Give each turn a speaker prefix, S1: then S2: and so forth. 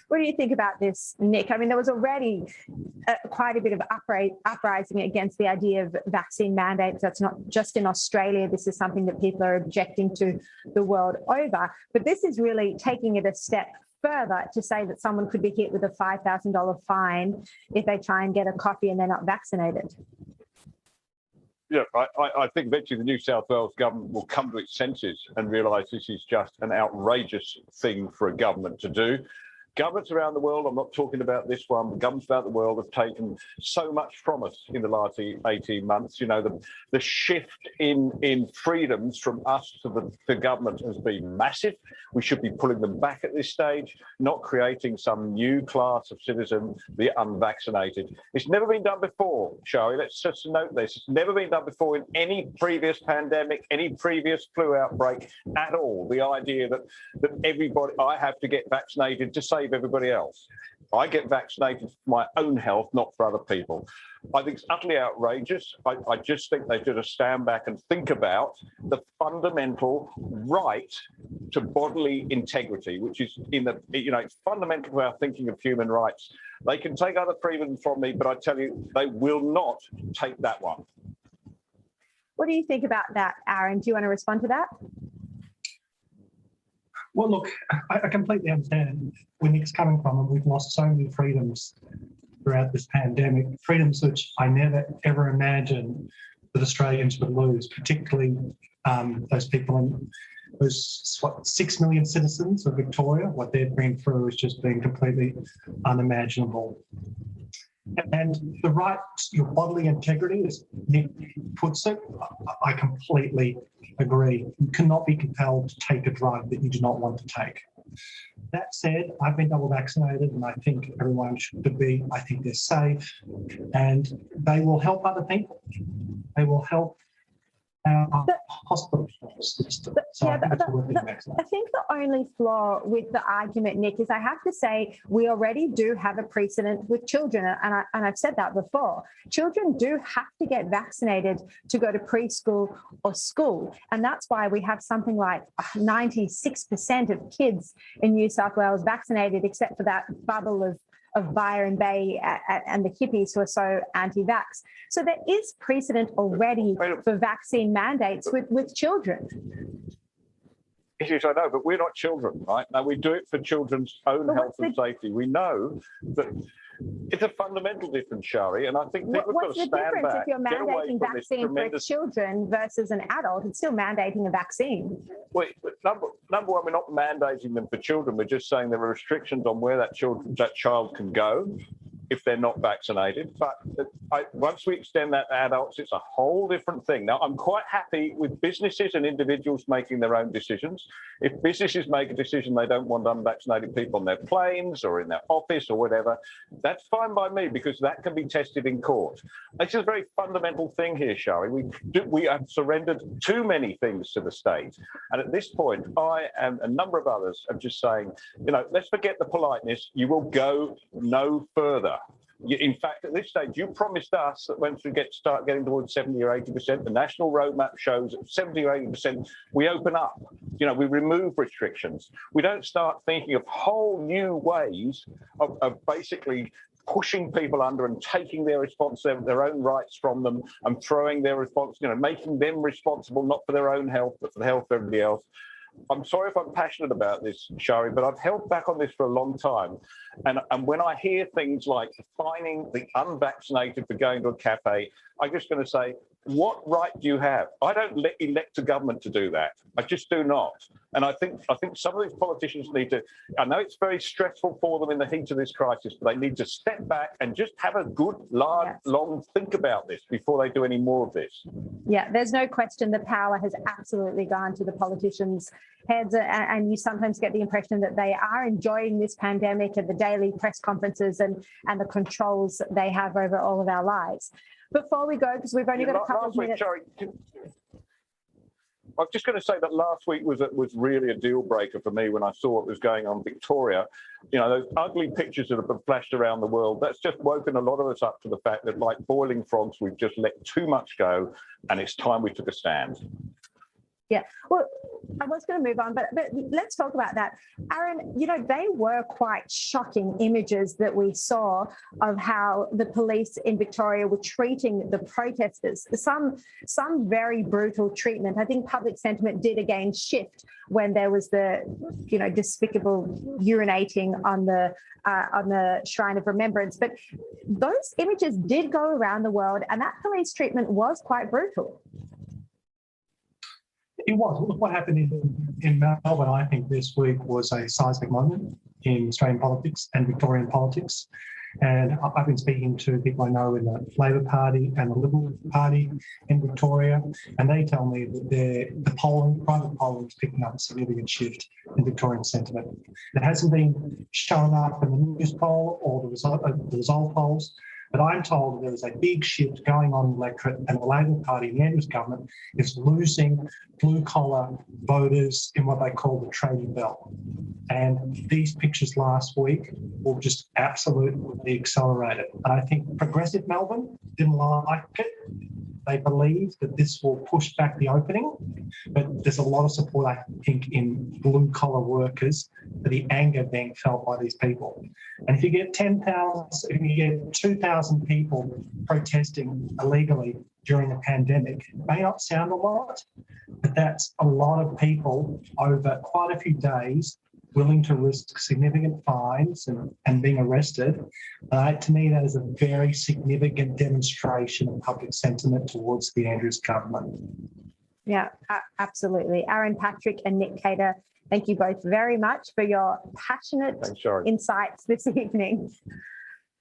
S1: What do you think about this, Nick? I mean, there was already quite a bit of uprising against the idea of vaccine mandates. That's not just in Australia. This is something that people are objecting to the world over. But this is really taking it a step further to say that someone could be hit with a $5,000 fine if they try and get a coffee and they're not vaccinated.
S2: Yeah, I think eventually the New South Wales government will come to its senses and realise this is just an outrageous thing for a government to do. Governments around the world, I'm not talking about this one, governments around the world have taken so much from us in the last 18 months. You know, the shift in freedoms from us to the government has been massive. We should be pulling them back at this stage, not creating some new class of citizen, the unvaccinated. It's never been done before, Sharri. Let's just note this. It's never been done before in any previous pandemic, any previous flu outbreak at all. The idea that everybody, I have to get vaccinated to save everybody else. I get vaccinated for my own health, not for other people. I think it's utterly outrageous. I just think they should stand back and think about the fundamental right to bodily integrity, which is it's fundamental to our thinking of human rights. They can take other freedoms from me, but I tell you, they will not take that one.
S1: What do you think about that, Aaron? Do you want to respond to that?
S3: Well, look, I completely understand where Nick's coming from, and we've lost so many freedoms throughout this pandemic, freedoms which I never, ever imagined that Australians would lose, particularly those people in those 6 million citizens of Victoria. What they've been through has just been completely unimaginable. And the right to your bodily integrity, as Nick puts it, I completely agree. You cannot be compelled to take a drug that you do not want to take. That said, I've been double vaccinated and I think everyone should be. I think they're safe and they will help other people. They will help our hospital system.
S1: I think the only flaw with the argument, Nick, is I have to say we already do have a precedent with children, and I've said that before. Children do have to get vaccinated to go to preschool or school, and that's why we have something like 96% of kids in New South Wales vaccinated, except for that bubble of Byron Bay and the hippies who are so anti-vax. So there is precedent already for vaccine mandates with children.
S2: Yes, I know, but we're not children, right? Now, we do it for children's own health and safety. We know that it's a fundamental difference, Sharri, and I think people have got to stand back.
S1: What's the difference if you're mandating vaccine for children versus an adult? It's still mandating a vaccine.
S2: Well, number one, we're not mandating them for children. We're just saying there are restrictions on where that child can go if they're not vaccinated. But once we extend that to adults, it's a whole different thing. Now, I'm quite happy with businesses and individuals making their own decisions. If businesses make a decision they don't want unvaccinated people on their planes or in their office or whatever, that's fine by me because that can be tested in court. It's a very fundamental thing here, Sharri. We have surrendered too many things to the state. And at this point, I and a number of others are just saying, let's forget the politeness. You will go no further. In fact, at this stage, you promised us that once we start getting towards 70 or 80%, the national roadmap shows that 70 or 80%, we open up. We remove restrictions. We don't start thinking of whole new ways of basically pushing people under and taking their own rights from them and throwing their response, making them responsible not for their own health, but for the health of everybody else. I'm sorry if I'm passionate about this, Sharri, but I've held back on this for a long time. And when I hear things like fining the unvaccinated for going to a cafe, I'm just going to say, what right do you have? I don't elect a government to do that. I just do not. And I think some of these politicians need to, I know it's very stressful for them in the heat of this crisis, but they need to step back and just have a good, long think about this before they do any more of this.
S1: Yeah, there's no question the power has absolutely gone to the politicians' heads, and you sometimes get the impression that they are enjoying this pandemic and the daily press conferences and the controls they have over all of our lives. Before we go, because we've only got a couple of minutes.
S2: Sharri, I was just going to say that last week was really a deal breaker for me when I saw what was going on in Victoria. Those ugly pictures that have been flashed around the world, that's just woken a lot of us up to the fact that, like boiling frogs, we've just let too much go, and it's time we took a stand.
S1: Yeah, well, I was going to move on, but let's talk about that. Aaron, they were quite shocking images that we saw of how the police in Victoria were treating the protesters. Some very brutal treatment. I think public sentiment did again shift when there was the, despicable urinating on the Shrine of Remembrance. But those images did go around the world, and that police treatment was quite brutal.
S3: It was. Look, what happened in Melbourne, I think, this week was a seismic moment in Australian politics and Victorian politics. And I've been speaking to people I know in the Labor Party and the Liberal Party in Victoria, and they tell me that private polling is picking up a significant shift in Victorian sentiment. It hasn't been shown up in the news poll or the result polls, but I'm told there is a big shift going on in the electorate, and the Labor Party, the Andrews government, is losing blue-collar voters in what they call the trading belt. And these pictures last week will just absolutely accelerate it. And I think progressive Melbourne didn't like it. They believe that this will push back the opening, but there's a lot of support, I think, in blue-collar workers for the anger being felt by these people. And if you get 2,000 people protesting illegally during a pandemic, it may not sound a lot, but that's a lot of people over quite a few days willing to risk significant fines and being arrested. To me, that is a very significant demonstration of public sentiment towards the Andrews government.
S1: Yeah, absolutely. Aaron Patrick and Nick Cater, thank you both very much for your passionate insights this evening.